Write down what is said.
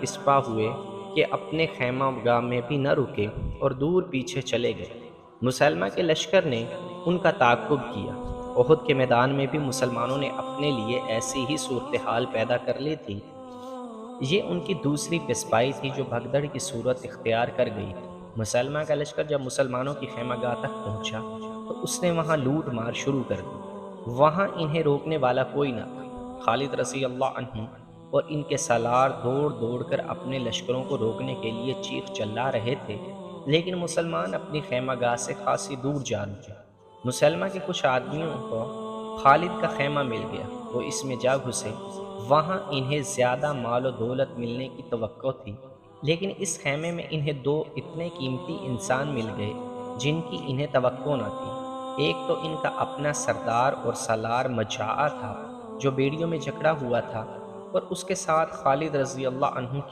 پسپا ہوئے کہ اپنے خیمہ گاہ میں بھی نہ رکے اور دور پیچھے چلے گئے۔ مسلمہ کے لشکر نے ان کا تعاقب کیا۔ احد کے میدان میں بھی مسلمانوں نے اپنے لیے ایسی ہی صورتحال پیدا کر لی تھی۔ یہ ان کی دوسری پسپائی تھی جو بھگدڑ کی صورت اختیار کر گئی تھی۔ مسلمہ کا لشکر جب مسلمانوں کی خیمہ گاہ تک پہنچا تو اس نے وہاں لوٹ مار شروع کر دی۔ وہاں انہیں روکنے والا کوئی نہ تھا۔ خالد رضی اللہ عنہ اور ان کے سالار دوڑ دوڑ کر اپنے لشکروں کو روکنے کے لیے چیخ چلا رہے تھے، لیکن مسلمان اپنی خیمہ گاہ سے خاصی دور جا رکے۔ مسلمہ کے کچھ آدمیوں کو خالد کا خیمہ مل گیا، وہ اس میں جا گھسے۔ وہاں انہیں زیادہ مال و دولت ملنے کی توقع تھی، لیکن اس خیمے میں انہیں دو اتنے قیمتی انسان مل گئے جن کی انہیں توقع نہ تھی۔ ایک تو ان کا اپنا سردار اور سالار مجاعہ تھا جو بیڑیوں میں جکڑا ہوا تھا، اور اس کے ساتھ خالد رضی اللہ عنہ